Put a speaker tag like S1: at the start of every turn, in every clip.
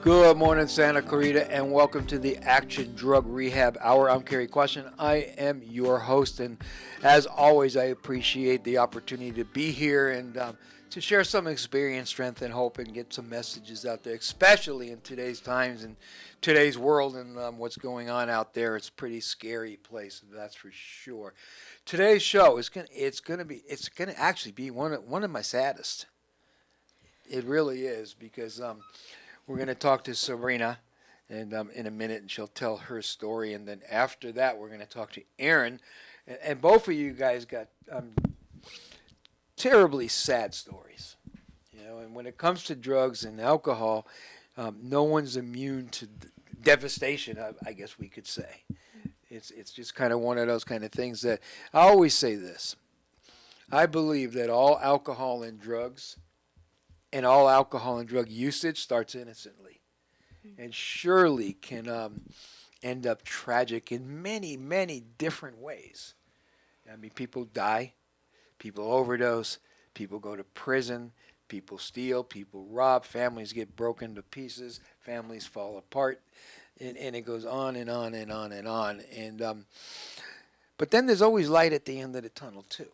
S1: Good morning, Santa Clarita, and welcome to the Action Drug Rehab Hour. I'm Cary Quashen. I am your host, and as always, I appreciate the opportunity to be here and to share some experience, strength, and hope, and get some messages out there, especially in today's times and today's world and what's going on out there. It's a pretty scary place, that's for sure. Today's show is gonna actually be one of my saddest. It really is because we're going to talk to Sabrina and in a minute, and she'll tell her story. And then after that, we're going to talk to Erin. And both of you guys got terribly sad stories. And when it comes to drugs and alcohol, no one's immune to devastation, I guess we could say. It's just kind of one of those kind of things that I always say this. I believe that all alcohol and drugs and all alcohol and drug usage starts innocently and surely can end up tragic in many, many different ways. I mean, people die, people overdose, people go to prison, people steal, people rob, families get broken to pieces, families fall apart, and it goes on and on and on and on. But then there's always light at the end of the tunnel too,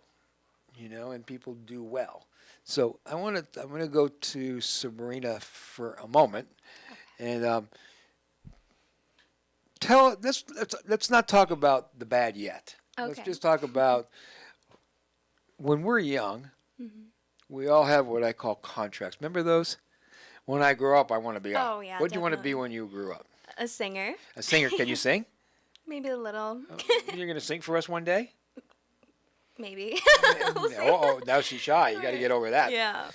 S1: and people do well. So I'm gonna go to Sabrina for a moment, and let's not talk about the bad yet.
S2: Okay.
S1: Let's just talk about when we're young.
S2: Mm-hmm.
S1: We all have what I call contracts. Remember those? When I grow up, I want to be.
S2: Oh yeah.
S1: What do you want to be when you grew up?
S2: A singer.
S1: A singer. Can you sing?
S2: Maybe a little.
S1: You're gonna sing for us one day?
S2: Maybe.
S1: We'll oh, now she's shy. You got to get over that.
S2: Yeah.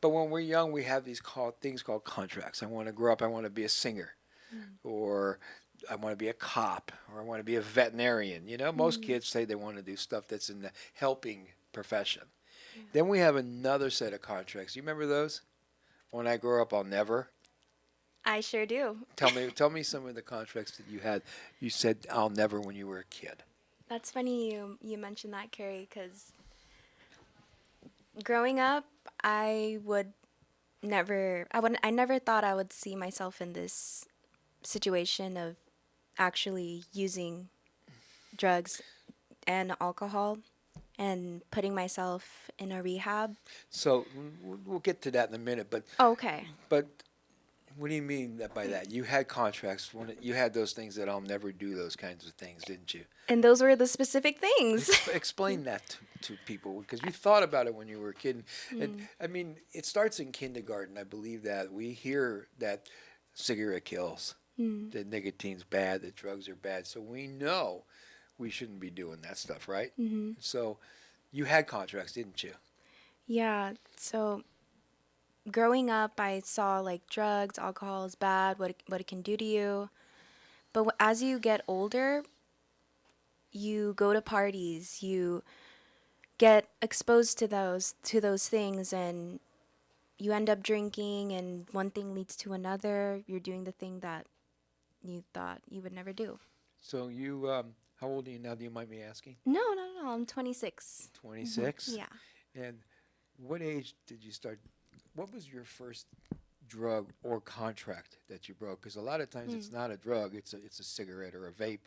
S1: But when we're young, we have these things called contracts. I want to grow up. I want to be a singer, or I want to be a cop, or I want to be a veterinarian. Most kids say they want to do stuff that's in the helping profession. Yeah. Then we have another set of contracts. You remember those? When I grow up, I'll never.
S2: I sure do.
S1: Tell me some of the contracts that you had. You said I'll never when you were a kid.
S2: That's funny you mentioned that, Cary, because growing up, I never thought I would see myself in this situation of actually using drugs and alcohol and putting myself in a rehab.
S1: So we'll get to that in a minute, but
S2: okay.
S1: But what do you mean by that? You had contracts. You had those things that I'll never do those kinds of things, didn't you?
S2: And those were the specific things.
S1: Explain that to people, because you thought about it when you were a kid. And I mean, it starts in kindergarten. I believe that we hear that cigarette kills, that nicotine's bad, that drugs are bad. So we know we shouldn't be doing that stuff, right? Mm-hmm. So you had contracts, didn't you?
S2: Yeah. So growing up, I saw like drugs, alcohol is bad, what it can do to you. But as you get older, you go to parties, you get exposed to those things, and you end up drinking, and one thing leads to another. You're doing the thing that you thought you would never do.
S1: So you, how old are you now? Do you mind me asking?
S2: No. I'm 26.
S1: 26?
S2: Mm-hmm. Yeah.
S1: And what age did you start? What was your first drug or contract that you broke? Because a lot of times it's not a drug, it's a cigarette or a vape,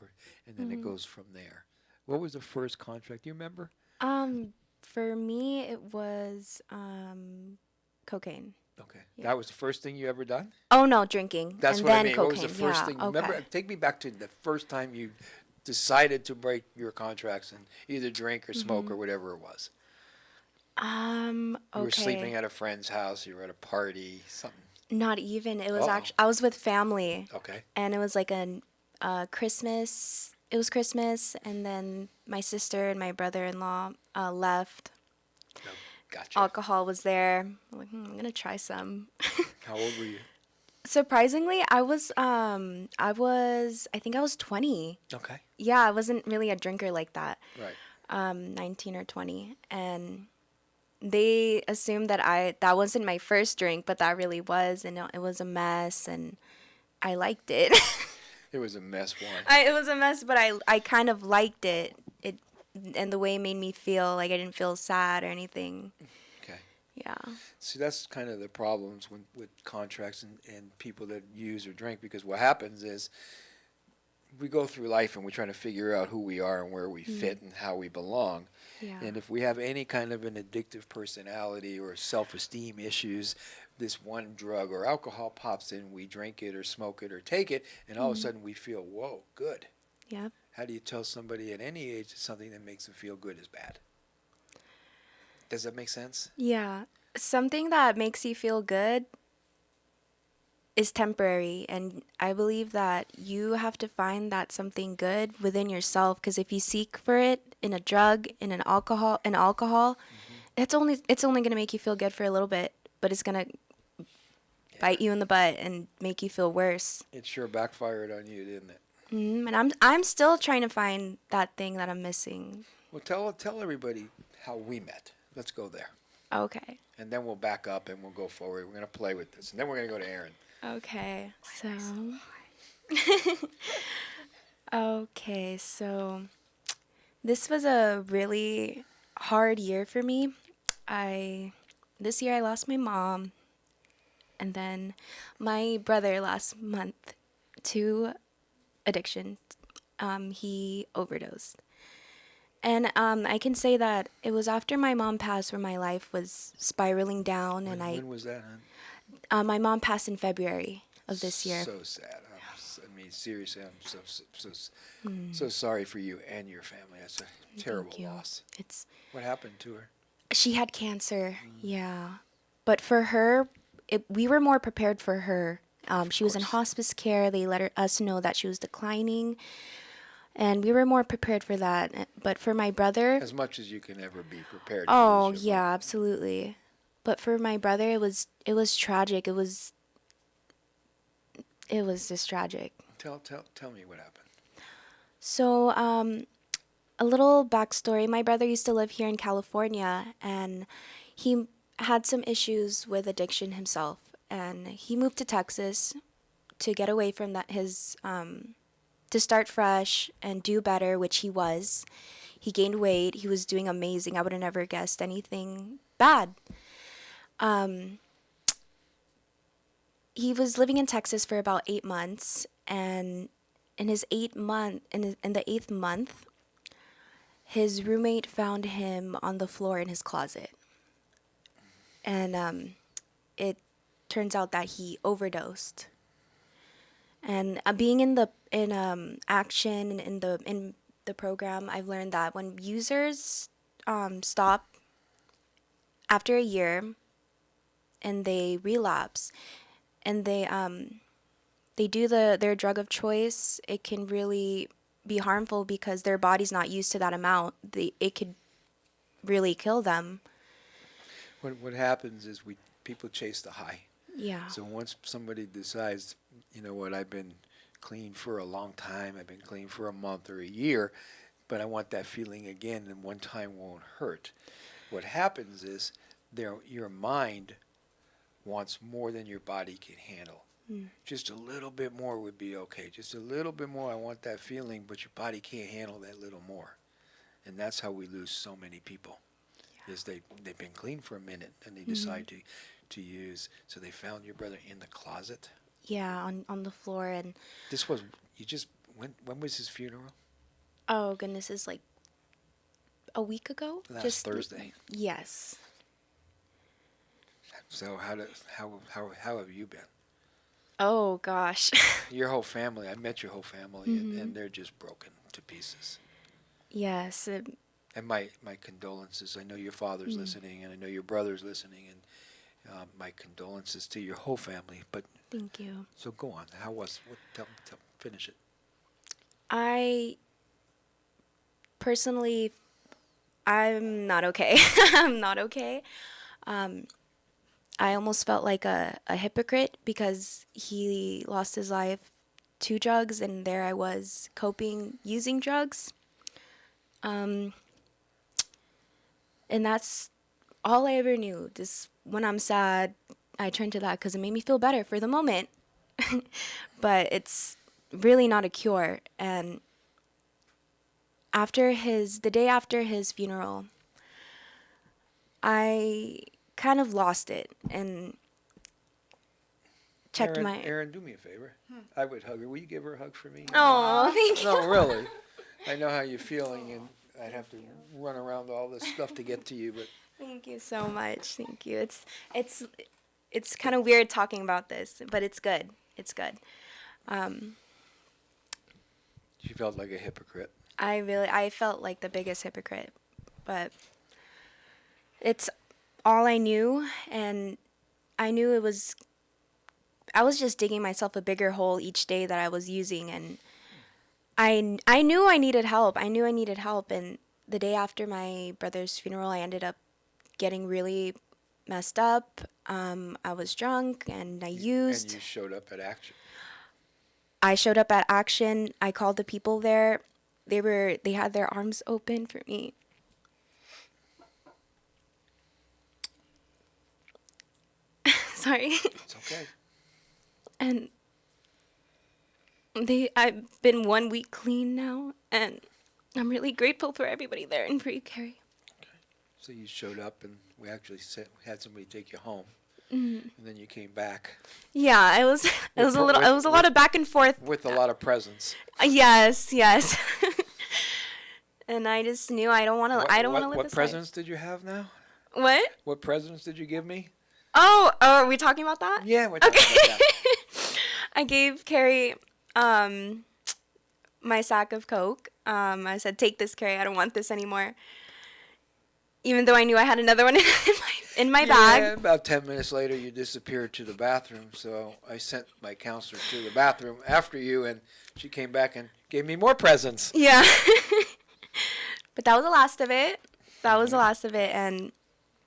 S1: and then it goes from there. What was the first contract? Do you remember?
S2: For me, it was cocaine.
S1: Okay. Yeah. That was the first thing you ever done?
S2: Oh, no, drinking.
S1: That's
S2: and
S1: what
S2: then
S1: I mean.
S2: Cocaine.
S1: What was the first thing?
S2: Okay.
S1: Remember, take me back to the first time you decided to break your contracts and either drink or smoke or whatever it was.
S2: Okay.
S1: You were sleeping at a friend's house. You were at a party. Something.
S2: Not even. It was actually. I was with family.
S1: Okay.
S2: And it was like Christmas. It was Christmas, and then my sister and my brother-in-law left.
S1: Oh, gotcha.
S2: Alcohol was there. I'm like, I'm gonna try some.
S1: How old were you?
S2: Surprisingly, I think I was 20.
S1: Okay.
S2: Yeah, I wasn't really a drinker like that.
S1: Right.
S2: 19 or 20, and they assumed that wasn't my first drink, but that really was, and it was a mess, and I liked it.
S1: It was a mess one.
S2: It was a mess, but I kind of liked it. And the way it made me feel, like I didn't feel sad or anything.
S1: Okay.
S2: Yeah.
S1: See, that's kind of the problems with contracts and people that use or drink, because what happens is we go through life and we're trying to figure out who we are and where we fit and how we belong.
S2: Yeah.
S1: And if we have any kind of an addictive personality or self-esteem issues, this one drug or alcohol pops in, we drink it or smoke it or take it, and all of a sudden we feel, whoa, good.
S2: Yep.
S1: How do you tell somebody at any age that something that makes them feel good is bad? Does that make sense?
S2: Yeah. Something that makes you feel good is temporary, and I believe that you have to find that something good within yourself, because if you seek for it in a drug, in an alcohol, it's only going to make you feel good for a little bit, but it's going to bite you in the butt and make you feel worse.
S1: It sure backfired on you, didn't it?
S2: And I'm still trying to find that thing that I'm missing.
S1: Well, tell everybody how we met. Let's go there.
S2: Okay.
S1: And then we'll back up and we'll go forward. We're going to play with this. And then we're going to go to Erin.
S2: Okay. Okay, so this was a really hard year for me. This year I lost my mom, and then my brother last month to addiction. He overdosed. And I can say that it was after my mom passed where my life was spiraling down,
S1: When was that, hon?
S2: my mom passed in February of this year.
S1: So sad. I mean, seriously, I'm so sorry for you and your family. That's a terrible
S2: Thank you.
S1: loss.
S2: It's
S1: What happened to her?
S2: She had cancer, yeah. But for her, we were more prepared for her. She was in
S1: course.
S2: hospice care. They let us know that she was declining, and we were more prepared for that. But for my brother,
S1: As much as you can ever be prepared
S2: oh
S1: to lose your
S2: yeah,
S1: mom.
S2: absolutely. But for my brother, it was tragic. It was just tragic.
S1: Tell me what happened.
S2: So, a little backstory. My brother used to live here in California, and he had some issues with addiction himself. And he moved to Texas to get away from that, to start fresh and do better, which he was. He gained weight. He was doing amazing. I would have never guessed anything bad. He was living in Texas for about 8 months, and in the 8th month, his roommate found him on the floor in his closet, and it turns out that he overdosed. And being in Action in the program, I've learned that when users stop after a year and they relapse and they do their drug of choice, it can really be harmful because their body's not used to that amount. It could really kill them.
S1: What happens is people chase the high.
S2: Yeah.
S1: So once somebody decides, you know what, I've been clean for a long time, I've been clean for a month or a year, but I want that feeling again, and one time won't hurt. What happens is your mind wants more than your body can handle. Just a little bit more would be okay. Just a little bit more, I want that feeling, but your body can't handle that little more. And that's how we lose so many people. Yeah. Is they've been clean for a minute and they decide to use. So they found your brother in the closet.
S2: Yeah, on the floor. And
S1: this was when was his funeral?
S2: Oh goodness, it's like a week ago.
S1: Last Thursday.
S2: Yes.
S1: So how have you been?
S2: Oh gosh.
S1: Your whole family. I met your whole family, and they're just broken to pieces.
S2: Yes.
S1: And my condolences. I know your father's listening, and I know your brother's listening, and my condolences to your whole family. But
S2: thank you.
S1: So go on. How was? Finish it.
S2: I personally, I'm not okay. I'm not okay. I almost felt like a hypocrite because he lost his life to drugs, and there I was coping using drugs. And that's all I ever knew. Just when I'm sad, I turn to that because it made me feel better for the moment. But it's really not a cure. And the day after his funeral, I kind of lost it and checked
S1: Erin,
S2: my.
S1: Erin, do me a favor. I would hug her. Will you give her a hug for me?
S2: Oh, thank you.
S1: No, really. I know how you're feeling, and I'd have to run around all this stuff to get to you, but
S2: Thank you so much. Thank you. It's kind of weird talking about this, but it's good. It's good. Um,
S1: she felt like a hypocrite.
S2: I felt like the biggest hypocrite, but it's all I knew, and I knew I was just digging myself a bigger hole each day that I was using, and I knew I needed help. I knew I needed help, and the day after my brother's funeral, I ended up getting really messed up. I was drunk, and I used.
S1: And you showed up at Action.
S2: I showed up at Action. I called the people there. They had their arms open for me. Sorry.
S1: It's okay.
S2: And I've been 1 week clean now, and I'm really grateful for everybody there and for you, Cary.
S1: So you showed up, and we actually had somebody take you home,
S2: Mm.
S1: and then you came back
S2: Yeah, it was a lot of back and forth.
S1: with a lot of presents.
S2: Yes. And I just knew I don't want to live
S1: What
S2: this
S1: presents did you have now?
S2: life. What?
S1: What presents did you give me?
S2: Oh, are we talking about that?
S1: Yeah, we're talking about that.
S2: I gave Cary my sack of Coke. I said, "Take this, Cary. I don't want this anymore." Even though I knew I had another one in my bag.
S1: Yeah, about 10 minutes later, you disappeared to the bathroom, so I sent my counselor to the bathroom after you, and she came back and gave me more presents.
S2: Yeah. But that was the last of it. And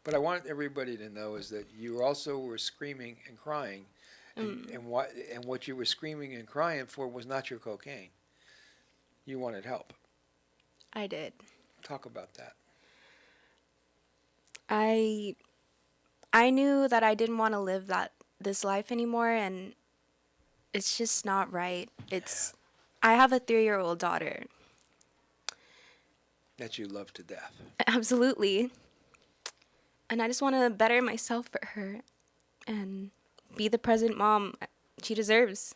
S1: But I want everybody to know is that you also were screaming and crying, and what you were screaming and crying for was not your cocaine. You wanted help.
S2: I did.
S1: Talk about that.
S2: I knew that I didn't want to live this life anymore, and it's just not right. I have a 3-year-old daughter.
S1: That you love to death.
S2: Absolutely. And I just want to better myself for her and be the present mom she deserves.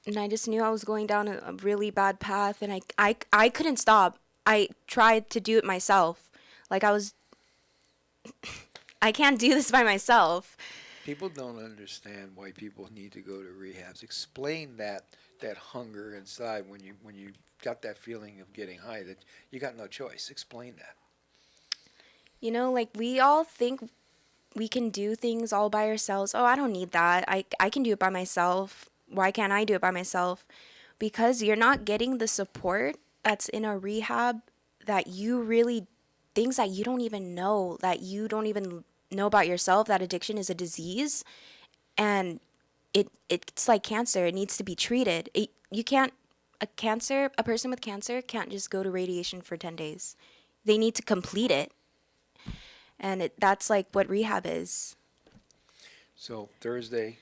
S2: And I just knew I was going down a really bad path, and I couldn't stop. I tried to do it myself. Like I can't do this by myself.
S1: People don't understand why people need to go to rehabs. Explain that hunger inside when you got that feeling of getting high, that you got no choice. Explain that.
S2: You know, like we all think we can do things all by ourselves. Oh, I don't need that. I can do it by myself. Why can't I do it by myself? Because you're not getting the support that's in a rehab, that you really, things that you don't even know, that you don't even know about yourself. That addiction is a disease, and it's like cancer. It needs to be treated. A person with cancer can't just go to radiation for 10 days. They need to complete it. And that's like what rehab is.
S1: So Thursday,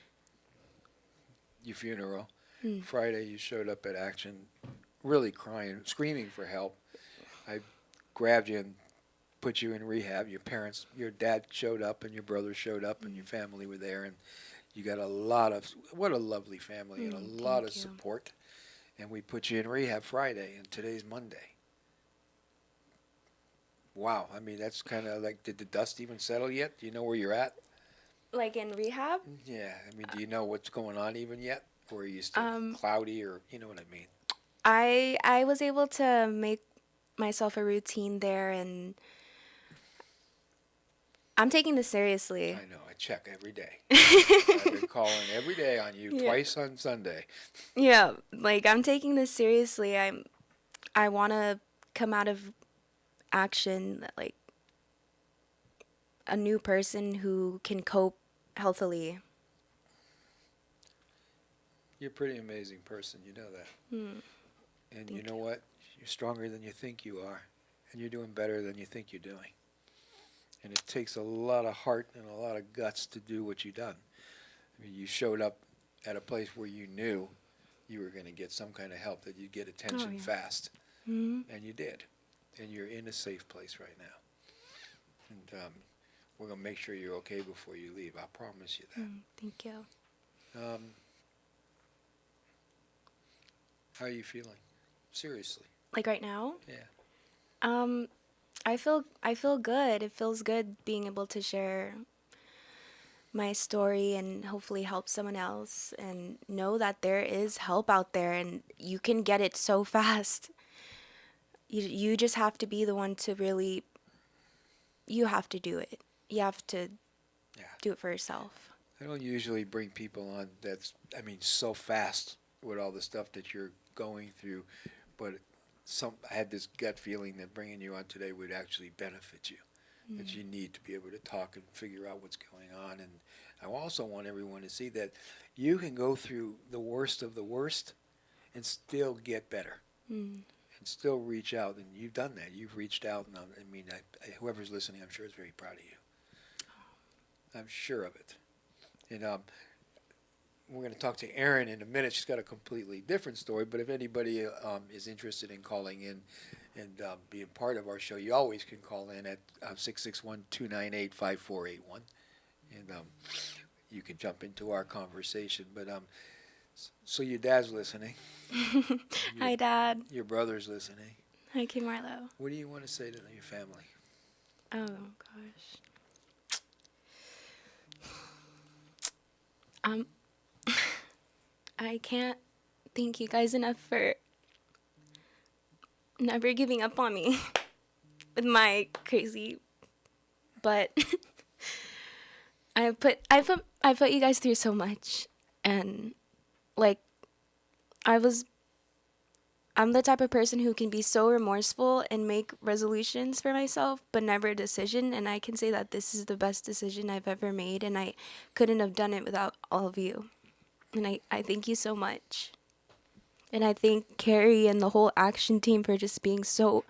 S1: your funeral. Friday, you showed up at Action, really crying, screaming for help. I grabbed you and put you in rehab. Your dad showed up, and your brother showed up, and your family were there, and you got what a lovely family and a lot of support. And we put you in rehab Friday, and today's Monday. Wow, I mean, that's kind of like, did the dust even settle yet? Do you know where you're at?
S2: Like in rehab?
S1: Yeah, I mean, do you know what's going on even yet? Or are you still cloudy, or you know what I mean?
S2: I was able to make myself a routine there, and I'm taking this seriously.
S1: I know, I check every day. I've been calling every day on you, twice on Sunday.
S2: Yeah, like I'm taking this seriously. I want to come out of Action like a new person who can cope healthily.
S1: You're a pretty amazing person, you know that. And you know what? You're stronger than you think you are, and you're doing better than you think you're doing. And it takes a lot of heart and a lot of guts to do what you've done. I mean, you showed up at a place where you knew you were going to get some kind of help, that you'd get attention fast. And you did. And you're in a safe place right now. And we're gonna make sure you're okay before you leave. I promise you that.
S2: Thank you.
S1: How are you feeling? Seriously.
S2: Like right now?
S1: Yeah.
S2: I feel good. It feels good being able to share my story and hopefully help someone else and know that there is help out there and you can get it so fast. You just have to be the one to really, you have to do it. You have to do it for yourself.
S1: I don't usually bring people on so fast with all the stuff that you're going through, but I had this gut feeling that bringing you on today would actually benefit you, that you need to be able to talk and figure out what's going on. And I also want everyone to see that you can go through the worst of the worst and still get better and still reach out. And you've done that. You've reached out. And whoever's listening, I'm sure is very proud of you. I'm sure of it. And we're going to talk to Erin in a minute. She's got a completely different story. But if anybody is interested in calling in and being part of our show, you always can call in at 661-298-5481. And you can jump into our conversation. But so your dad's listening.
S2: Hi, Dad.
S1: Your brother's listening.
S2: Hi, Kim Marlowe.
S1: What do you want to say to your family?
S2: Oh, gosh. I can't thank you guys enough for never giving up on me with my crazy, but I put you guys through so much, and like I'm the type of person who can be so remorseful and make resolutions for myself, but never a decision. And I can say that this is the best decision I've ever made, and I couldn't have done it without all of you. And I thank you so much. And I thank Cary and the whole Action team for just being so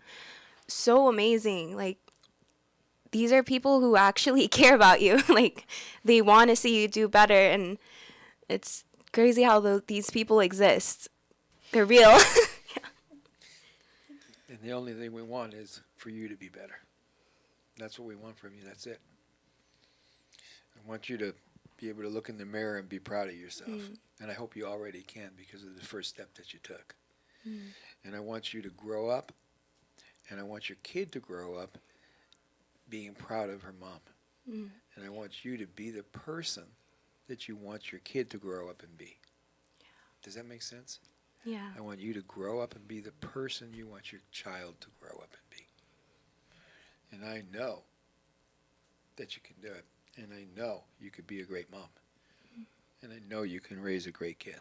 S2: amazing. Like, these are people who actually care about you. Like, they want to see you do better. And it's crazy how these people exist. They're real.
S1: And the only thing we want is for you to be better. That's what we want from you. That's it. I want you to be able to look in the mirror and be proud of yourself. And I hope you already can because of the first step that you took. And I want you to grow up, and I want your kid to grow up being proud of her mom. And I want you to be the person that you want your kid to grow up and be. Does that make sense?
S2: Yeah.
S1: I want you to grow up and be the person you want your child to grow up and be. And I know that you can do it. And I know you could be a great mom. And I know you can raise a great kid.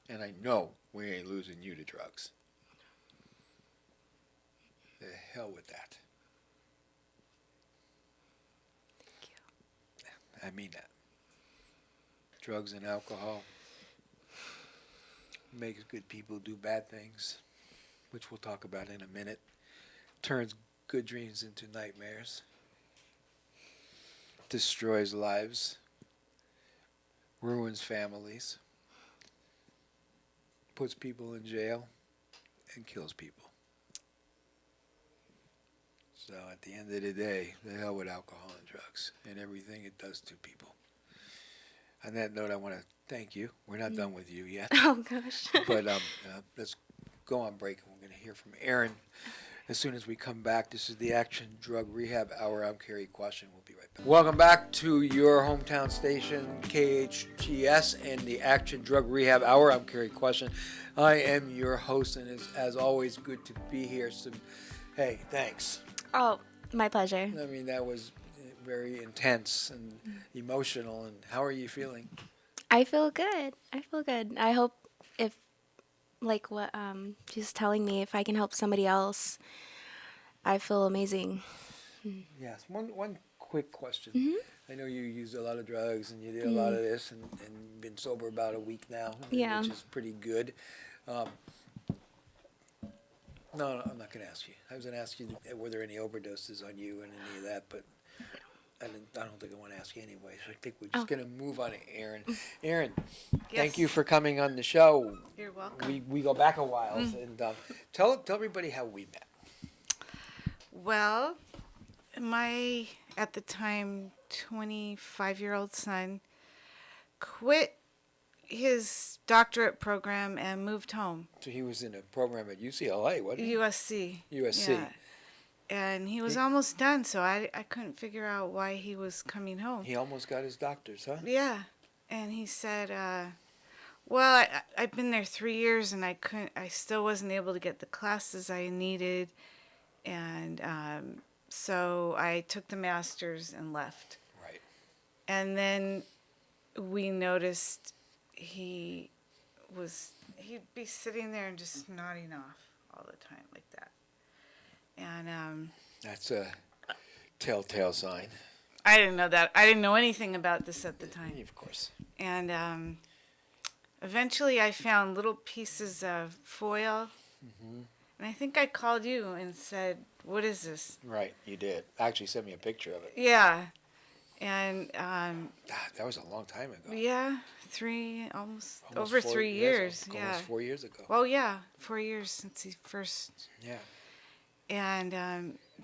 S1: And I know we ain't losing you to drugs. The hell with that.
S2: Thank you.
S1: I mean that. Drugs and alcohol makes good people do bad things, which we'll talk about in a minute. Turns good dreams into nightmares. Destroys lives. Ruins families. Puts people in jail. And kills people. So at the end of the day, the hell with alcohol and drugs and everything it does to people. On that note, I want to thank you. We're not done with you yet.
S2: Oh, gosh.
S1: But let's go on break, and we're going to hear from Erin as soon as we come back. This is the Action Drug Rehab Hour. I'm Cary Quashen. We'll be right back. Welcome back to your hometown station, KHTS, and the Action Drug Rehab Hour. I'm Cary Quashen. I am your host, and it's, as always, good to be here. So, hey, thanks.
S2: Oh, my pleasure.
S1: I mean, that was very intense and emotional. And how are you feeling?
S2: I feel good. I hope if, like what she's telling me, if I can help somebody else, I feel amazing.
S1: Yes. One quick question. I know you used a lot of drugs and you did a lot of this and been sober about a week now,
S2: Yeah.
S1: which is pretty good. No, I'm not going to ask you. I was going to ask you, were there any overdoses on you and any of that, but I don't think I want to ask you anyway. So I think we're just going to move on to Erin. Erin, thank you for coming on the show.
S3: You're welcome.
S1: We go back a while, and tell everybody how we met.
S3: Well, my at the time, 25-year-old son, quit his doctorate program and moved home.
S1: So he was in a program at UCLA, wasn't he?
S3: USC.
S1: USC.
S3: Yeah. And he was almost done, so I couldn't figure out why he was coming home.
S1: He almost got his doctor's, huh?
S3: Yeah. And he said, well, I've been there 3 years and I still wasn't able to get the classes I needed. And so I took the master's and left.
S1: Right.
S3: And then we noticed he'd be sitting there and just nodding off all the time like that. And
S1: That's a telltale sign.
S3: I didn't know that. I didn't know anything about this at the time.
S1: Of course.
S3: And eventually I found little pieces of foil.
S1: Mm-hmm.
S3: And I think I called you and said, what is this?
S1: Right, you did. Actually sent me a picture of it.
S3: Yeah. And
S1: That was a long time ago.
S3: yeah, almost over 3 years. Yeah.
S1: Almost 4 years ago.
S3: Well, yeah, 4 years since he first.
S1: Yeah.
S3: And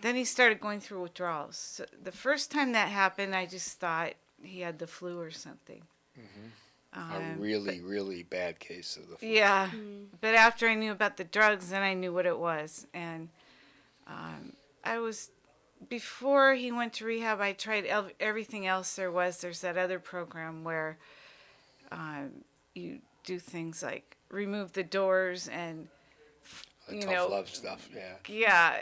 S3: then he started going through withdrawals. So the first time that happened, I just thought he had the flu or something.
S1: Mm-hmm. A really bad case of the flu.
S3: Yeah. But after I knew about the drugs, then I knew what it was. And before he went to rehab, I tried everything else there was. There's that other program where you do things like remove the doors and,
S1: The tough love stuff,
S3: yeah,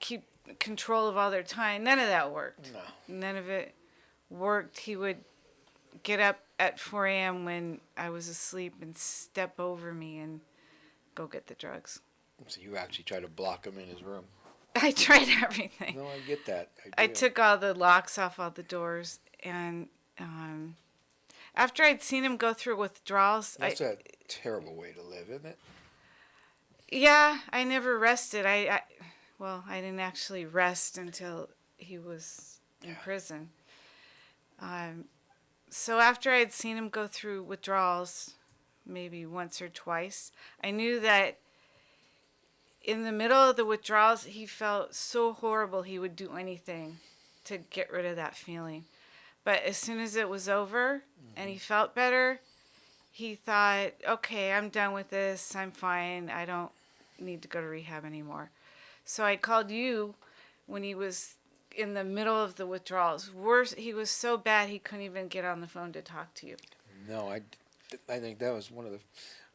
S3: keep control of all their time. None of that worked.
S1: No.
S3: None of it worked. He would get up at 4 a.m. when I was asleep and step over me and go get the drugs.
S1: So you actually tried to block him in his room.
S3: I tried everything.
S1: No, I get that.
S3: I took all the locks off all the doors, and after I'd seen him go through withdrawals,
S1: That's a terrible way to live, isn't it?
S3: Yeah, I never rested. I didn't actually rest until he was in prison. So after I had seen him go through withdrawals, maybe once or twice, I knew that in the middle of the withdrawals, he felt so horrible he would do anything to get rid of that feeling. But as soon as it was over and he felt better, he thought, okay, I'm done with this. I'm fine. I don't need to go to rehab anymore. So I called you when he was in the middle of the withdrawals. Worse, he was so bad he couldn't even get on the phone to talk to you.
S1: No, I think that was one of the.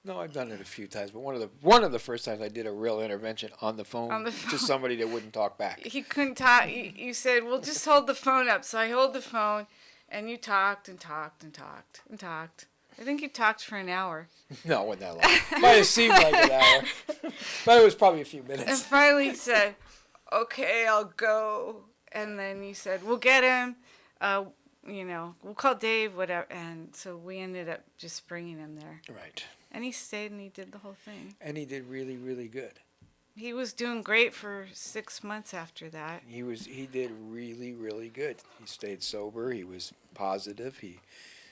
S1: No, I've done it a few times, but one of the first times I did a real intervention on the phone to somebody that wouldn't talk back.
S3: He couldn't talk. You said, well, just hold the phone up. So I hold the phone, and you talked and talked and talked and talked. I think you talked for an hour.
S1: No, it wasn't that long. Might have seemed like an hour, but it was probably a few minutes.
S3: And finally he said, okay, I'll go. And then you said, we'll get him. We'll call Dave, whatever. And so we ended up just bringing him there.
S1: Right.
S3: And he stayed and he did the whole thing.
S1: And he did really, really good.
S3: He was doing great for 6 months after that.
S1: He did really, really good. He stayed sober. He was positive. He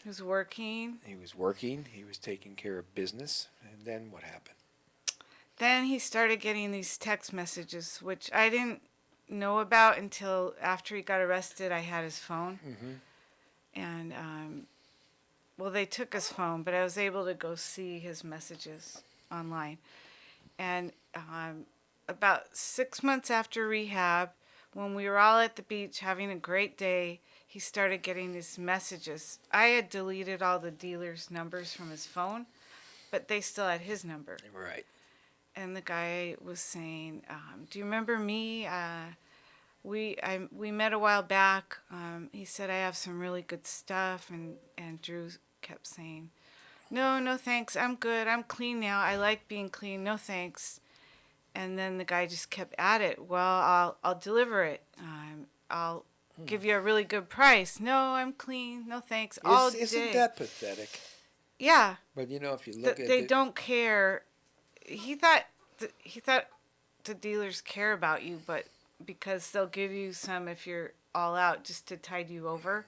S3: was working.
S1: He was working. He was taking care of business. And then what happened?
S3: Then he started getting these text messages, which I didn't know about until after he got arrested. I had his phone. Mm-hmm. And, they took his phone, but I was able to go see his messages online. And about 6 months after rehab, when we were all at the beach having a great day, he started getting these messages. I had deleted all the dealers' numbers from his phone, but they still had his number.
S1: Right.
S3: And the guy was saying, do you remember me? We met a while back. He said, I have some really good stuff. And Drew kept saying, no thanks. I'm good. I'm clean now. I like being clean. No thanks. And then the guy just kept at it. Well, I'll deliver it. I'll give you a really good price. No, I'm clean. No thanks. All day.
S1: Isn't that pathetic?
S3: Yeah.
S1: But if you look at
S3: they don't care. He thought the dealers care about you, but because they'll give you some if you're all out just to tide you over,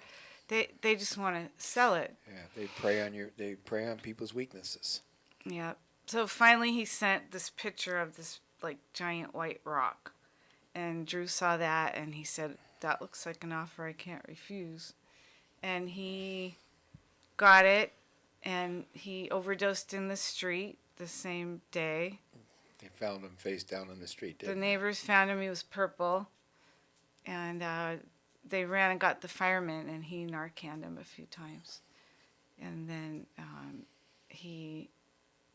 S3: they just want to sell it.
S1: Yeah, they prey on people's weaknesses.
S3: Yeah. So finally he sent this picture of this like giant white rock. And Drew saw that and he said, that looks like an offer I can't refuse. And he got it, and he overdosed in the street the same day.
S1: They found him face down in the street.
S3: The neighbors found him. He was purple. And they ran and got the fireman, and he Narcaned him a few times. And then he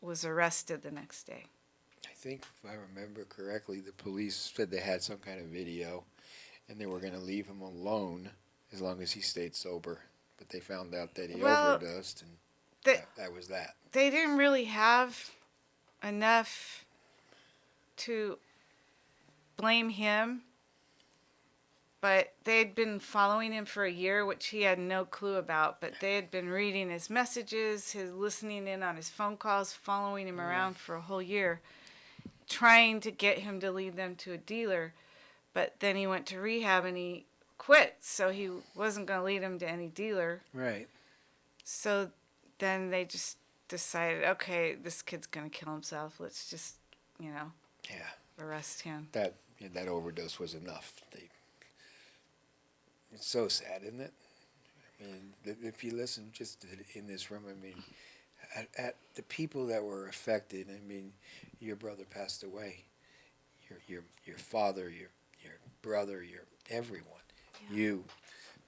S3: was arrested the next day.
S1: I think, if I remember correctly, the police said they had some kind of video, and they were going to leave him alone as long as he stayed sober. But they found out that he overdosed, and that was that.
S3: They didn't really have enough to blame him, but they had been following him for a year, which he had no clue about. But they had been reading his messages, listening in on his phone calls, following him around for a whole year, trying to get him to lead them to a dealer. But then he went to rehab and he quit, so he wasn't going to lead him to any dealer.
S1: Right.
S3: So then they just decided, okay, this kid's going to kill himself. Let's just, arrest him.
S1: That overdose was enough. It's so sad, isn't it? I mean, if you listen just in this room, I mean, at the people that were affected, I mean, your brother passed away. Your father, your brother, your everyone. Yeah. You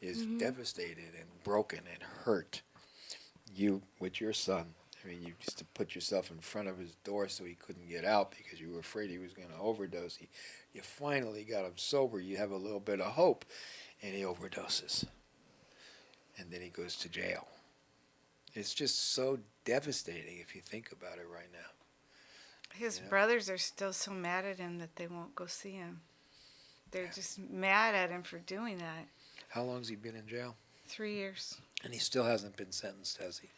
S1: is devastated and broken and hurt. You with your son. I mean, you just to put yourself in front of his door so he couldn't get out because you were afraid he was going to overdose. You finally got him sober. You have a little bit of hope, and he overdoses. And then he goes to jail. It's just so devastating if you think about it right now.
S3: His brothers are still so mad at him that they won't go see him. They're just mad at him for doing that.
S1: How long's he been in jail?
S3: 3 years.
S1: And he still hasn't been sentenced, has he?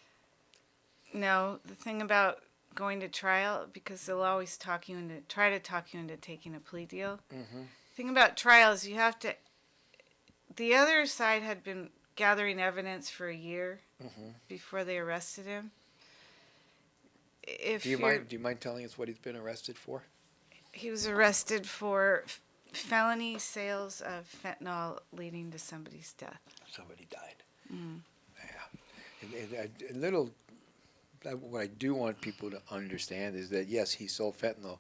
S3: No, the thing about going to trial, because they'll always try to talk you into taking a plea deal. Mm-hmm. The thing about trials, you have to. The other side had been gathering evidence for a year before they arrested him.
S1: Do you mind telling us what he's been arrested for?
S3: He was arrested for felony sales of fentanyl leading to somebody's death.
S1: Somebody died. Mm. Yeah. And a little. What I do want people to understand is that, yes, he sold fentanyl,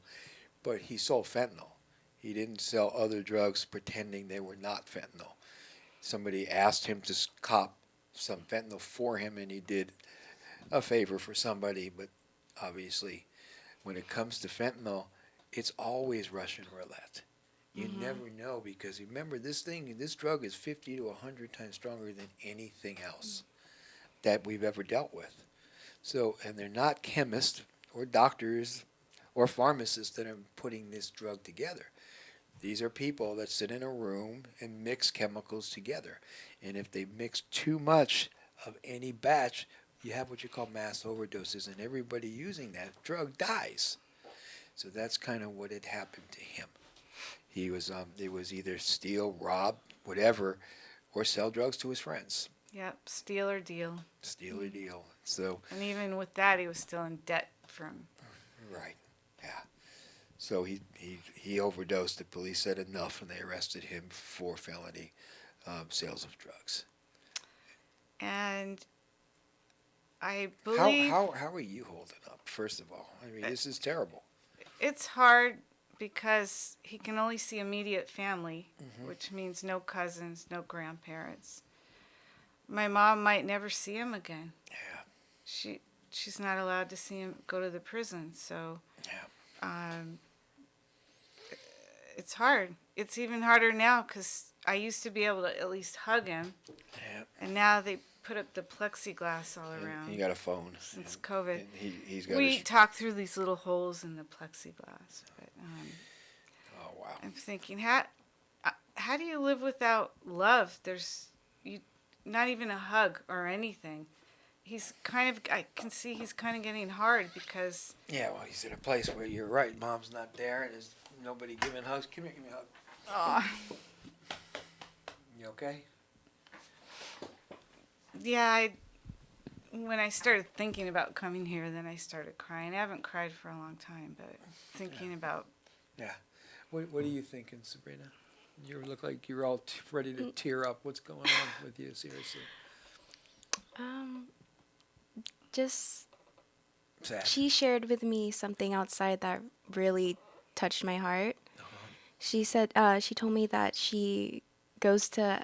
S1: but he sold fentanyl. He didn't sell other drugs pretending they were not fentanyl. Somebody asked him to cop some fentanyl for him, and he did a favor for somebody. But obviously, when it comes to fentanyl, it's always Russian roulette. You never know, because remember, this drug is 50 to 100 times stronger than anything else that we've ever dealt with. So, and they're not chemists or doctors or pharmacists that are putting this drug together. These are people that sit in a room and mix chemicals together. And if they mix too much of any batch, you have what you call mass overdoses, and everybody using that drug dies. So that's kind of what had happened to him. He was, it was either steal, rob, whatever, or sell drugs to his friends.
S3: Yep, steal or deal.
S1: Steal or deal. So.
S3: And even with that, he was still in debt from.
S1: Right. Yeah. So he overdosed. The police said enough, and they arrested him for felony sales of drugs.
S3: And I believe.
S1: How are you holding up? First of all, I mean, this is terrible.
S3: It's hard because he can only see immediate family, which means no cousins, no grandparents. My mom might never see him again. Yeah. She's not allowed to see him go to the prison, so it's hard. It's even harder now because I used to be able to at least hug him, and now they put up the plexiglass all around.
S1: He got a phone
S3: since COVID.
S1: And he's got.
S3: We talk through these little holes in the plexiglass, but
S1: oh wow!
S3: I'm thinking, how do you live without love? Not even a hug or anything. I can see he's kind of getting hard because. Yeah, well, he's in a place where you're right. Mom's not there, and there's nobody giving hugs. Come here, give me a hug. Oh. You okay? Yeah, when I started thinking about coming here, then I started crying. I haven't cried for a long time, but thinking about.
S1: Yeah. What are you thinking, Sabrina? You look like you're all ready to tear up. What's going on with you? Seriously.
S2: Just
S1: Sad.
S2: she shared with me something outside that really touched my heart. She said she told me that she goes to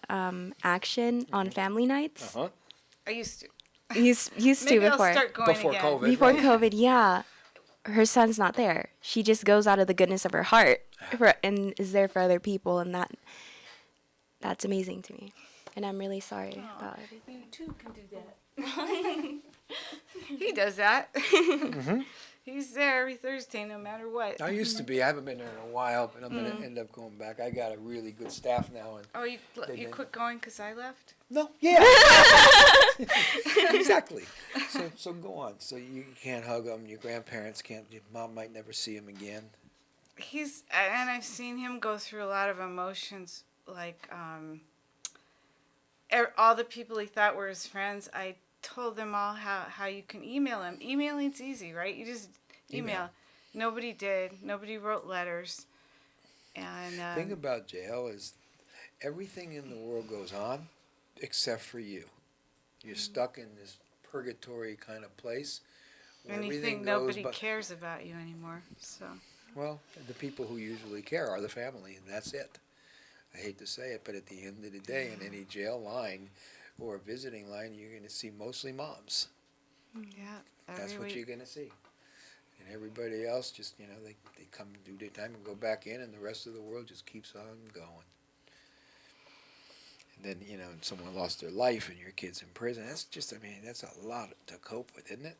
S2: Action on family nights.
S1: Uh-huh.
S3: I used to.
S2: Used to
S3: Maybe I'll
S2: before.
S3: start going
S1: Before
S3: again.
S1: COVID.
S2: Before
S1: right.
S2: COVID, yeah. Her son's not there. She just goes out of the goodness of her heart and is there for other people, and that's amazing to me. And I'm really sorry about everything.
S3: You too can do that. He does that. He's there every Thursday, no matter what.
S1: I used to be. I haven't been there in a while, but I'm going to end up going back. I got a really good staff now. And
S3: Oh, you
S1: They've been-
S3: quit going because I left?
S1: no, yeah, exactly. So go on. So you can't hug them. Your grandparents can't. Your mom might never see him again.
S3: And I've seen him go through a lot of emotions, like all the people he thought were his friends. I told them all how you can email him. Emailing's easy, right? You just email. Nobody did. Nobody wrote letters. And
S1: The thing about jail is everything in the world goes on except for you. You're stuck in this purgatory kind of place. Where
S3: and you
S1: everything
S3: think
S1: goes
S3: nobody
S1: but-
S3: cares about you anymore. So
S1: Well, the people who usually care are the family, and that's it. I hate to say it, but at the end of the day, in any jail line or visiting line, you're going to see mostly moms.
S3: yeah,
S1: That's
S3: every
S1: what
S3: week.
S1: you're going to see. And everybody else just, they come and do their time and go back in, and the rest of the world just keeps on going. And then, someone lost their life and your kid's in prison. That's just, that's a lot to cope with, isn't it?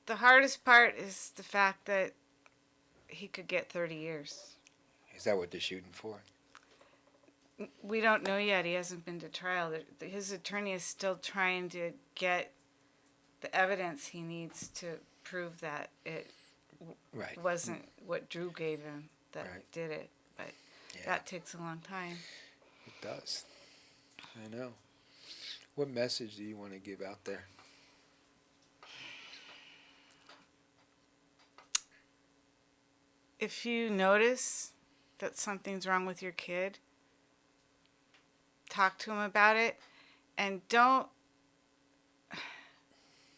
S3: The hardest part is the fact that he could get 30 years.
S1: Is that what they're shooting for?
S3: We don't know yet. He hasn't been to trial. His attorney is still trying to get the evidence he needs to prove that it
S1: Right.
S3: wasn't what Drew gave him that
S1: Right.
S3: did it. But
S1: Yeah,
S3: that takes a long time.
S1: it does. I know. What message do you want to give out there?
S3: If you notice that something's wrong with your kid, talk to him about it, and don't,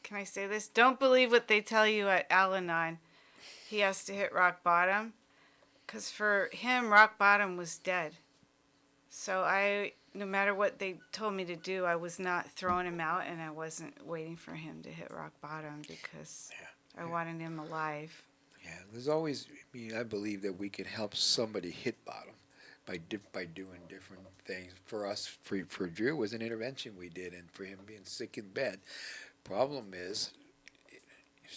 S3: can I say this? Don't believe what they tell you at Al-Anon. He has to hit rock bottom, because for him, rock bottom was dead. So no matter what they told me to do, I was not throwing him out, and I wasn't waiting for him to hit rock bottom because I wanted him alive.
S1: Yeah, there's always. I believe that we can help somebody hit bottom by doing different things. For us, for Drew, was an intervention we did, and for him being sick in bed. Problem is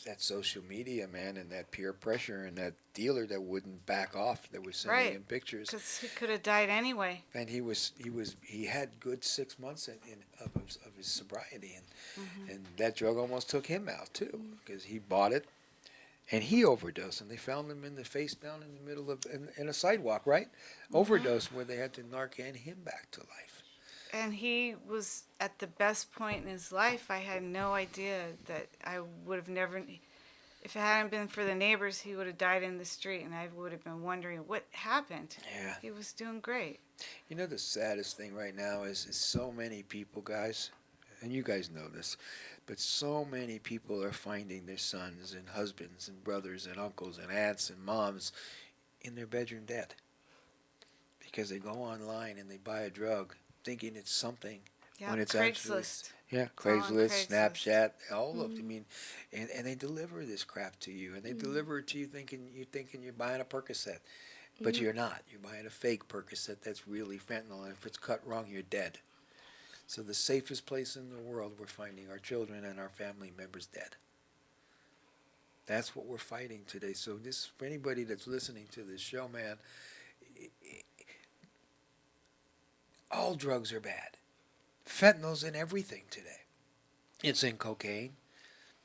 S1: that social media, man, and that peer pressure, and that dealer that wouldn't back off, that was sending
S3: Right.
S1: him pictures.
S3: Because he could have died anyway.
S1: And he had good 6 months of his sobriety, and that drug almost took him out too, because he bought it. And he overdosed, and they found him in the face down in the middle of in a sidewalk, right? Overdose, where they had to Narcan him back to life.
S3: And he was at the best point in his life. I had no idea that I would have never, if it hadn't been for the neighbors, he would have died in the street, and I would have been wondering what happened.
S1: Yeah.
S3: He was doing great.
S1: The saddest thing right now is so many people, guys, and you guys know this, but so many people are finding their sons and husbands and brothers and uncles and aunts and moms in their bedroom dead because they go online and they buy a drug thinking it's something
S3: Yeah,
S1: when it's
S3: Craigslist.
S1: actually
S3: all on
S1: Craigslist,
S3: Craigslist.
S1: Snapchat, all of and they deliver this crap to you, and they deliver it to you thinking you're buying a Percocet, but you're not. You're buying a fake Percocet that's really fentanyl, and if it's cut wrong, you're dead. So the safest place in the world, we're finding our children and our family members dead. That's what we're fighting today. So this, for anybody that's listening to this show, man, all drugs are bad. Fentanyl's in everything today. It's in cocaine.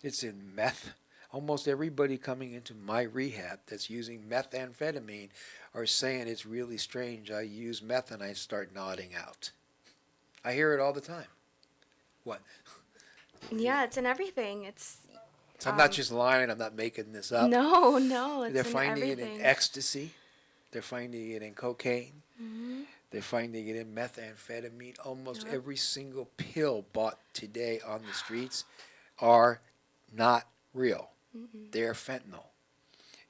S1: It's in meth. Almost everybody coming into my rehab that's using methamphetamine are saying it's really strange. I use meth and I start nodding out. I hear it all the time. What?
S2: Yeah, it's in everything.
S1: So I'm not just lying. I'm not making this up.
S2: No, it's
S1: They're
S2: in
S1: finding
S2: everything.
S1: it in ecstasy. They're finding it in cocaine. They're finding it in methamphetamine. Almost
S2: Yep.
S1: every single pill bought today on the streets are not real. They're fentanyl.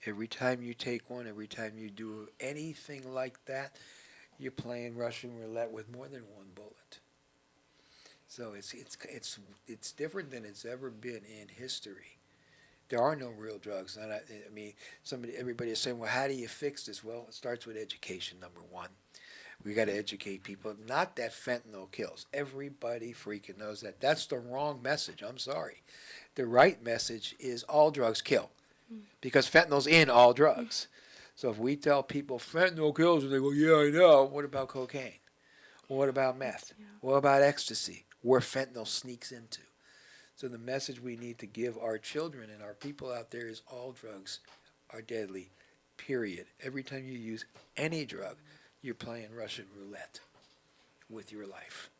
S1: Every time you take one, every time you do anything like that, you're playing Russian roulette with more than one bullet. So it's different than it's ever been in history. There are no real drugs. And I mean, everybody is saying, well, how do you fix this? Well, it starts with education, number one. We got to educate people. Not that fentanyl kills. Everybody freaking knows that. That's the wrong message. I'm sorry. The right message is all drugs kill, because fentanyl's in all drugs. So if we tell people fentanyl kills, and they go, yeah, I know. What about cocaine? What about meth?
S2: Yeah.
S1: What about ecstasy, where fentanyl sneaks into? So the message we need to give our children and our people out there is all drugs are deadly, period. Every time you use any drug, you're playing Russian roulette with your life.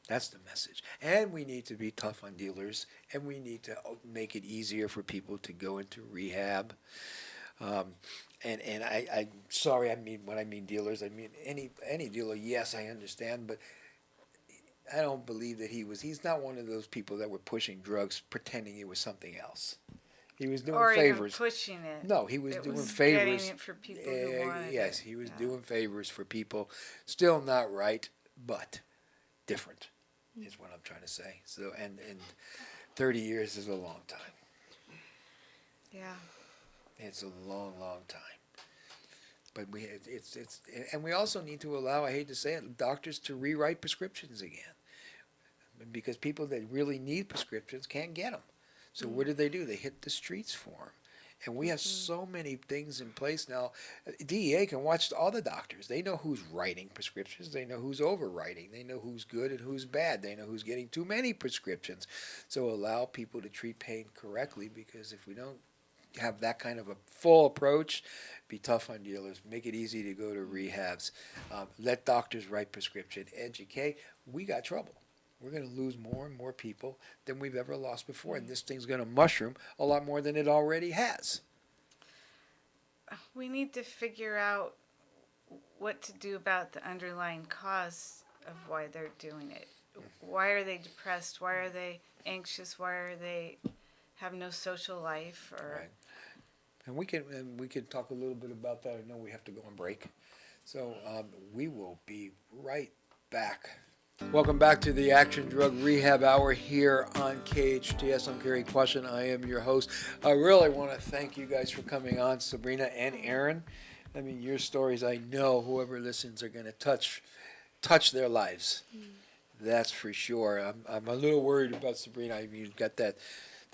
S1: That's the message. And we need to be tough on dealers, and we need to make it easier for people to go into rehab. And I'm sorry, I mean, when I mean dealers, I mean any dealer. Yes, I understand, but I don't believe that he's not one of those people that were pushing drugs pretending it was something else. He was doing
S3: Or
S1: favors.
S3: even pushing it.
S1: No, he was
S3: It
S1: doing
S3: was
S1: favors.
S3: getting it for people who wanted
S1: yes,
S3: it.
S1: he was
S3: Yeah.
S1: doing favors for people. Still not right, but different is what I'm trying to say. So, and 30 years is a long time.
S3: Yeah.
S1: It's a long, long time. But and we also need to allow, I hate to say it, doctors to rewrite prescriptions again, because people that really need prescriptions can't get them. So what do? They hit the streets for them. And we have so many things in place now. DEA can watch all the doctors. They know who's writing prescriptions. They know who's overwriting. They know who's good and who's bad. They know who's getting too many prescriptions. So allow people to treat pain correctly, because if we don't have that kind of a full approach, be tough on dealers, make it easy to go to rehabs, let doctors write prescription, educate, we got trouble. We're going to lose more and more people than we've ever lost before, and this thing's going to mushroom a lot more than it already has.
S3: We need to figure out what to do about the underlying cause of why they're doing it. Why are they depressed? Why are they anxious? Why are they have no social life? Or
S1: Right. And we can talk a little bit about that. I know we have to go on break, so we will be right back. Welcome back to the Action Drug Rehab Hour here on KHTS. I'm Cary Quashen. I am your host. I really want to thank you guys for coming on, Sabrina and Erin. I mean, your stories, I know whoever listens are going to touch their lives. That's for sure. I'm a little worried about Sabrina. I mean, you've got that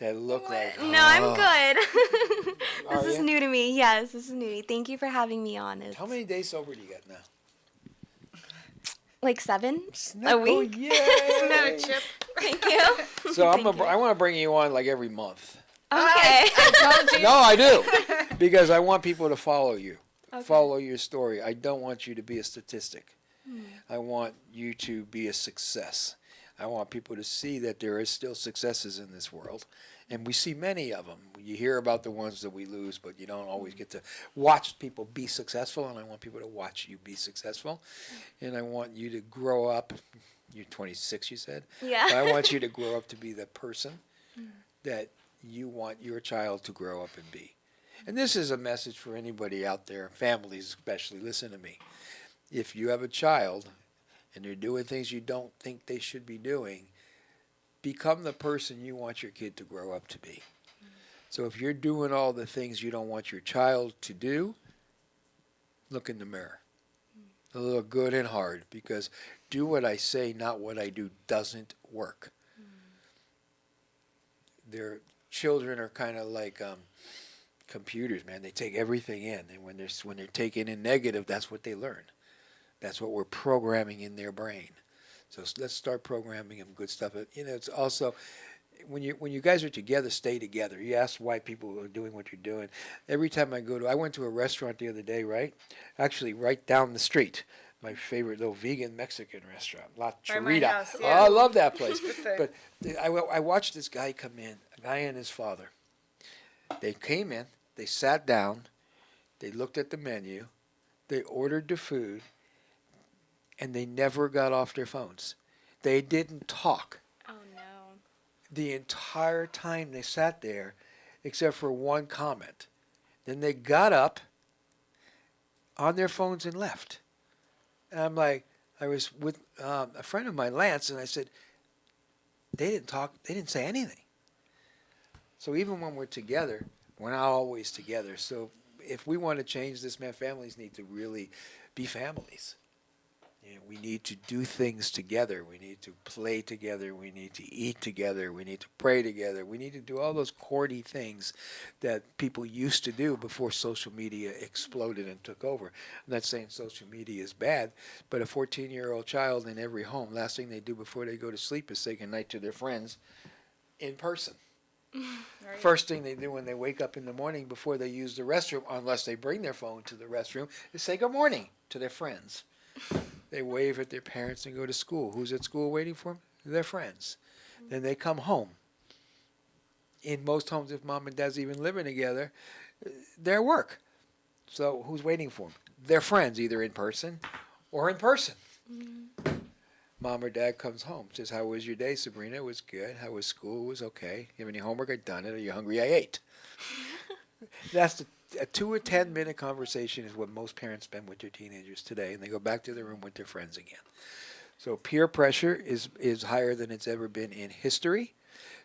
S1: look like.
S2: No, I'm good.
S1: Are
S2: This is
S1: ya?
S2: new to me. Yes, this is new to me. Thank you for having me on. It's
S1: How many days sober do you got now?
S2: like 7
S1: Oh,
S2: a week.
S1: yay!
S3: isn't that a chip?
S2: Thank you.
S1: So
S2: Thank you.
S1: I want to bring you on like every month.
S2: Okay.
S1: No, I do, because I want people to follow you,
S2: Okay.
S1: follow your story. I don't want you to be a statistic. I want you to be a success. I want people to see that there is still successes in this world, and we see many of them. You hear about the ones that we lose, but you don't always get to watch people be successful, and I want people to watch you be successful, and I want you to grow up. You're 26, you said?
S2: Yeah.
S1: But I want you to grow up to be the person that you want your child to grow up and be. And this is a message for anybody out there, families especially. Listen to me. If you have a child and they're doing things you don't think they should be doing, become the person you want your kid to grow up to be. So if you're doing all the things you don't want your child to do, look in the mirror. Look good and hard, because do what I say, not what I do, doesn't work. Their children are kind of like computers, man. They take everything in, and when they're taking in negative, that's what they learn. That's what we're programming in their brain. So let's start programming them good stuff. You know, it's also when you guys are together, stay together. You ask why people are doing what you're doing. Every time I went to a restaurant the other day, right? Actually, right down the street. My favorite little vegan Mexican restaurant, La
S3: By my
S1: Churrita.
S3: house,
S1: Oh,
S3: yeah.
S1: I love that place.
S3: With the-
S1: But I watched this guy come in, a guy and his father. They came in, they sat down, they looked at the menu, They ordered the food, and they never got off their phones. They didn't talk
S2: Oh no.
S1: the entire time they sat there, except for one comment. Then they got up on their phones and left. And I'm like, I was with a friend of mine, Lance, and I said, they didn't talk, they didn't say anything. So even when we're together, we're not always together. So if we want to change this, man, families need to really be families. You know, we need to do things together. We need to play together. We need to eat together. We need to pray together. We need to do all those corny things that people used to do before social media exploded and took over. I'm not saying social media is bad, but a 14-year-old child in every home, last thing they do before they go to sleep is say goodnight to their friends in person.
S3: Right.
S1: First thing they do when they wake up in the morning before they use the restroom, unless they bring their phone to the restroom, is say good morning to their friends. They wave at their parents and go to school. Who's at school waiting for them? Their friends. Then they come home. In most homes, if mom and dad's even living together, they're at work. So who's waiting for them? Their friends, either in person or in person. Mom or dad comes home, says, how was your day, Sabrina? It was good. How was school? It was okay. You have any homework? I done it. Are you hungry? I ate. That's a 2 or 10 minute conversation is what most parents spend with their teenagers today, and they go back to their room with their friends again. So peer pressure is higher than it's ever been in history.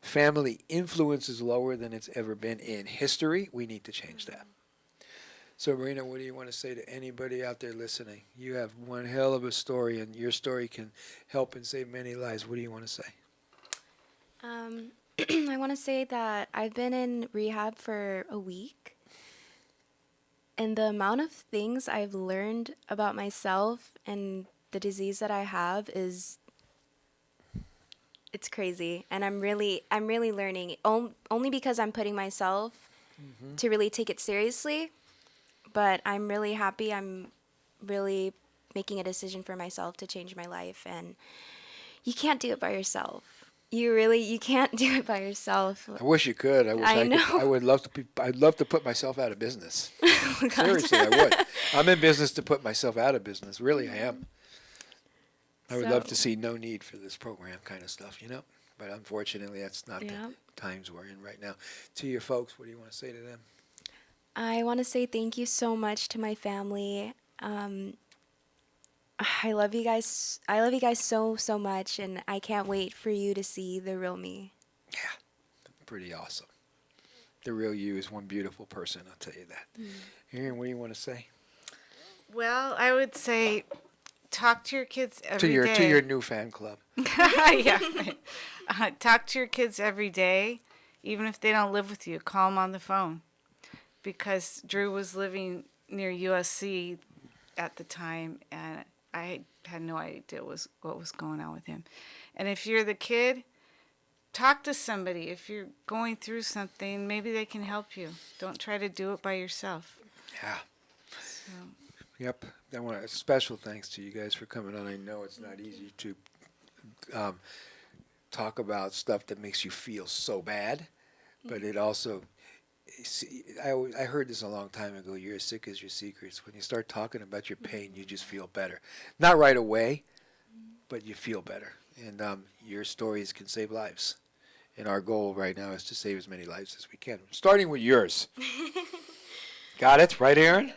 S1: Family influence is lower than it's ever been in history. We need to change that. So, Marina, what do you want to say to anybody out there listening? You have one hell of a story, and your story can help and save many lives. What do you want to say?
S2: I want to say that I've been in rehab for a week, and the amount of things I've learned about myself and the disease that I have it's crazy, and I'm really learning only because I'm putting myself to really take it seriously. But I'm really happy. I'm really making a decision for myself to change my life, and you can't do it by yourself. You can't do it by yourself.
S1: I wish you could. I wish
S2: I
S1: I
S2: know.
S1: could. I would love to. I'd love to put myself out of business.
S2: Oh, God.
S1: Seriously, I would. I'm in business to put myself out of business. Really, I am. I would love to see no need for this program kind of stuff, you know. But unfortunately, that's not
S2: Yeah.
S1: the times we're in right now. To your folks, what do you want to say to them?
S2: I want to say thank you so much to my family. I love you guys. I love you guys so much, and I can't wait for you to see the real me.
S1: Yeah, pretty awesome. The real you is one beautiful person, I'll tell you that. Erin, what do you want to say?
S3: Well, I would say talk to your kids every day.
S1: To your new fan club.
S3: Yeah. Talk to your kids every day, even if they don't live with you. Call them on the phone. Because Drew was living near USC at the time, and I had no idea what was going on with him. And if you're the kid, talk to somebody. If you're going through something, maybe they can help you. Don't try to do it by yourself.
S1: Yeah.
S3: So.
S1: Yep. I want a special thanks to you guys for coming on. I know it's not easy to talk about stuff that makes you feel so bad, but it also... See, I heard this a long time ago. You're as sick as your secrets. When you start talking about your pain, you just feel better. Not right away, but you feel better. And your stories can save lives. And our goal right now is to save as many lives as we can, starting with yours. Got it? Right, Erin?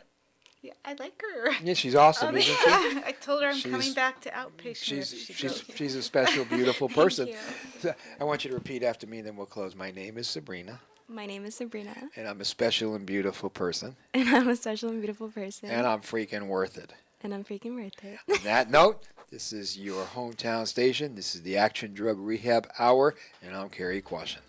S3: Yeah, I like her.
S1: Yeah, she's awesome, isn't she?
S3: I told her I'm
S1: She's-
S3: coming back to outpatient if she goes.
S1: She's a special, beautiful person.
S2: you.
S1: I want you to repeat after me, and then we'll close. My name is Sabrina,
S2: My name is Sabrina,
S1: and I'm a special and beautiful person,
S2: and I'm a special and beautiful person,
S1: and I'm freaking worth it.
S2: and I'm freaking worth it.
S1: On that note, this is your hometown station. This is the Action Drug Rehab Hour, and I'm Cary Quashen.